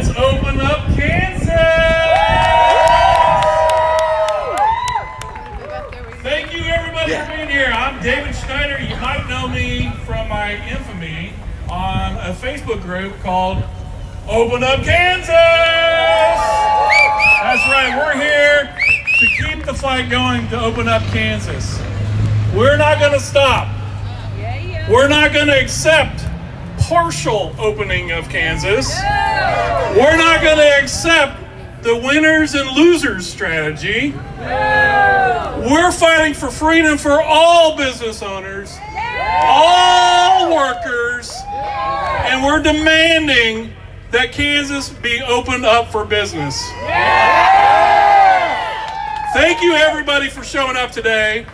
Let's open up Kansas! Thank you everybody for being here. I'm David Schneider. You might know me from my infamy on a Facebook group called Open Up Kansas! That's right, we're here to keep the fight going to open up Kansas. We're not going to stop. We're not going to accept partial opening of Kansas. We're not going to accept the winners and losers strategy. We're fighting for freedom for all business owners, all workers, and we're demanding that Kansas be opened up for business. Thank you everybody for showing up today.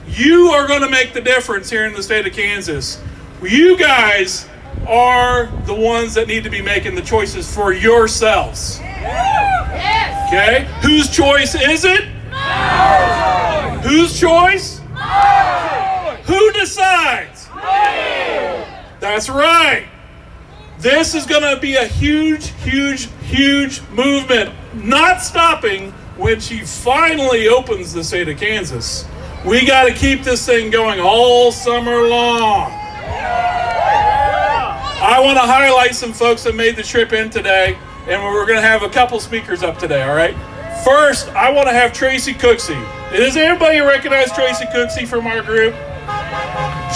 You are going to make the difference here in the state of Kansas. You guys are the ones that need to be making the choices for yourselves. Okay? Whose choice is it? Whose choice? Who decides? That's right. This is going to be a huge, huge, huge movement, not stopping when she finally opens the state of Kansas. We got to keep this thing going all summer long. I want to highlight some folks that made the trip in today, and we're going to have a couple speakers up today, all right? First, I want to have Tracy Cooksey. Does everybody recognize Tracy Cooksey from our group?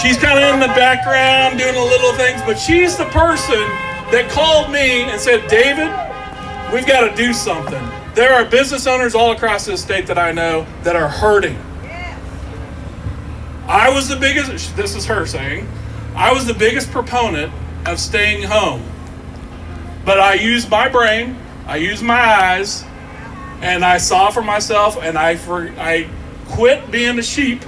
She's kind of in the background doing the little things, but she's the person that called me and said, David, we've got to do something. There are business owners all across this state that I know that are hurting. I was the biggest, this is her saying, I was the biggest proponent of staying home. But I used my brain, I used my eyes, and I saw for myself, and I quit being a sheep.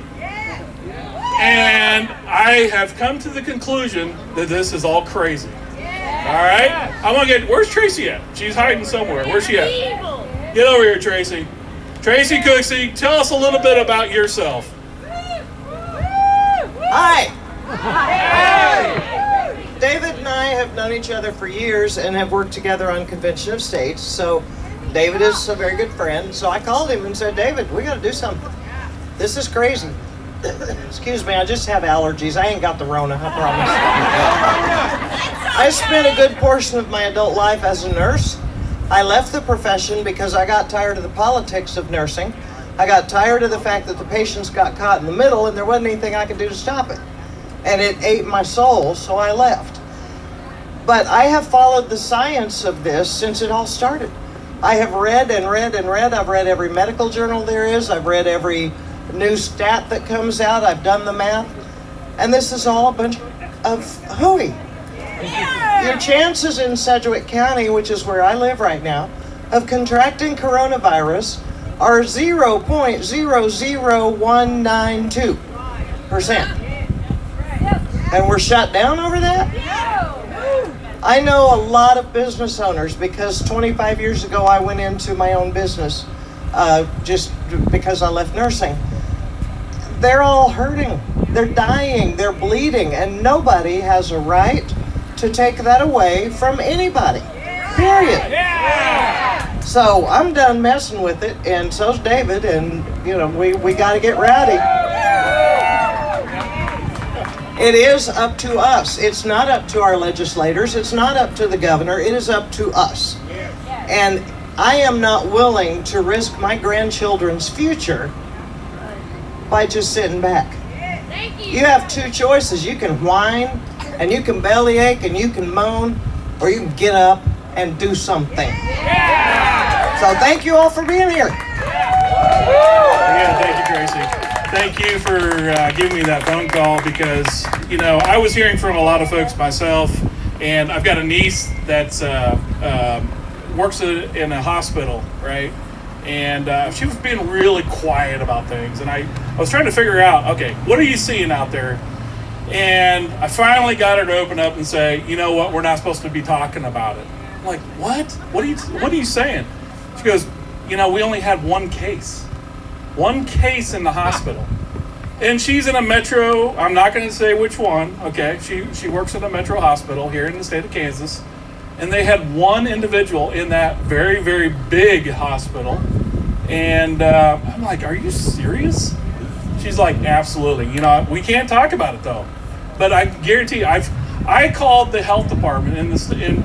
And I have come to the conclusion that this is all crazy. All right? I want to get, where's Tracy at? She's hiding somewhere. Where's she at? Get over here, Tracy. Tracy Cooksey, tell us a little bit about yourself. Hi. David and I have known each other for years and have worked together on Convention of States. So David is a very good friend. So I called him and said, David, we got to do something. This is crazy. Excuse me, I just have allergies. I ain't got the Rona, I promise. I spent a good portion of my adult life as a nurse. I left the profession because I got tired of the politics of nursing. I got tired of the fact that the patients got caught in the middle and there wasn't anything I could do to stop it. And it ate my soul, so I left. But I have followed the science of this since it all started. I have read and read and read. I've read every medical journal there is. I've read every new stat that comes out. I've done the math. And this is all a bunch of hooey. Your chances in Sedgwick County, which is where I live right now, of contracting coronavirus are 0.00192%. And we're shut down over that? I know a lot of business owners because 25 years ago I went into my own business just because I left nursing. They're all hurting. They're dying. They're bleeding. And nobody has a right to take that away from anybody. Period. So I'm done messing with it, and so's David, and we got to get rowdy. It is up to us. It's not up to our legislators. It's not up to the governor. It is up to us. And I am not willing to risk my grandchildren's future by just sitting back. You have two choices. You can whine, and you can bellyache, and you can moan, or you can get up and do something. So thank you all for being here. Yeah, thank you, Tracy. Thank you for giving me that phone call because, I was hearing from a lot of folks myself, and I've got a niece that's works in a hospital, right? And she was being really quiet about things, and I was trying to figure out, okay, what are you seeing out there? And I finally got her to open up and say, you know what, we're not supposed to be talking about it. I'm like, what? What are you saying? She goes, we only had one case in the hospital. And she's in a metro, I'm not going to say which one, okay? She works at a metro hospital here in the state of Kansas. and they had one individual in that very, very big hospital. And I'm like, are you serious? She's like, absolutely. You know, we can't talk about it though. But I guarantee you, I called the health department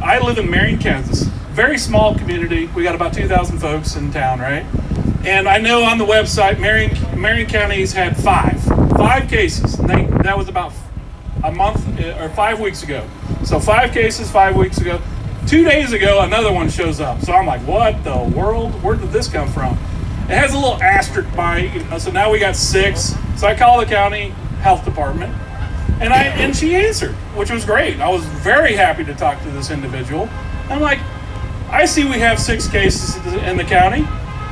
I live in Marion, Kansas. Very small community. We got about 2,000 folks in town, right? And I know on the website, Marion County's had five cases. That was about a month or 5 weeks ago. So 5 cases 5 weeks ago. 2 days ago, another one shows up. So I'm like, what the world? Where did this come from? It has a little asterisk by it, you know, so now we got 6. So I call the county health department, and she answered, which was great. I was very happy to talk to this individual. I'm like, I see we have 6 cases in the county.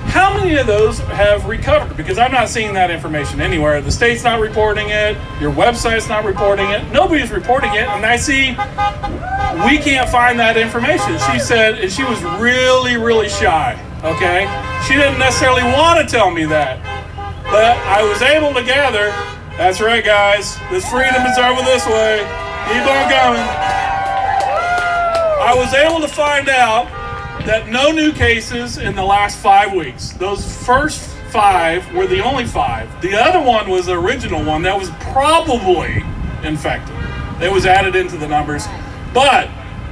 How many of those have recovered? Because I'm not seeing that information anywhere. The state's not reporting it. Your website's not reporting it. Nobody's reporting it. And I see we can't find that information. She said, and she was really, really shy, okay? She didn't necessarily want to tell me that. But I was able to gather, that's right, guys, this freedom is over this way. Keep on going. I was able to find out that no new cases in the last 5 weeks. Those first 5 were the only 5. The other one was the original one that was probably infected. It was added into the numbers. But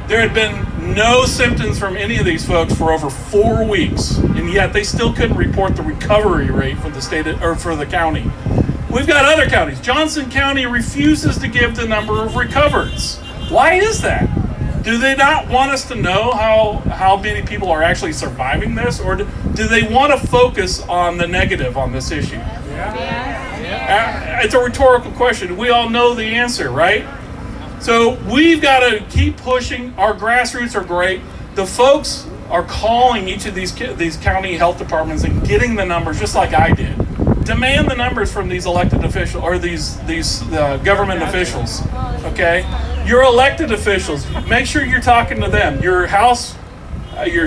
there had been no symptoms from any of these folks for over 4 weeks, and yet they still couldn't report the recovery rate for the state or for the county. We've got other counties. Johnson County refuses to give the number of recovereds. Why is that? Do they not want us to know how many people are actually surviving this, or do they want to focus on the negative on this issue? It's a rhetorical question. We all know the answer, right? So we've got to keep pushing. Our grassroots are great. The folks are calling each of these county health departments and getting the numbers, just like I did. Demand the numbers from these elected officials or these government officials. Okay, your elected officials. Make sure you're talking to them. Your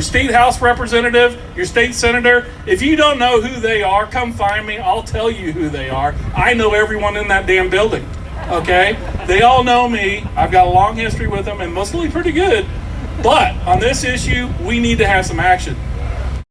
state house representative, your state senator. If you don't know who they are, come find me. I'll tell you who they are. I know everyone in that damn building. Okay, they all know me. I've got a long history with them, and mostly pretty good. But on this issue, we need to have some action.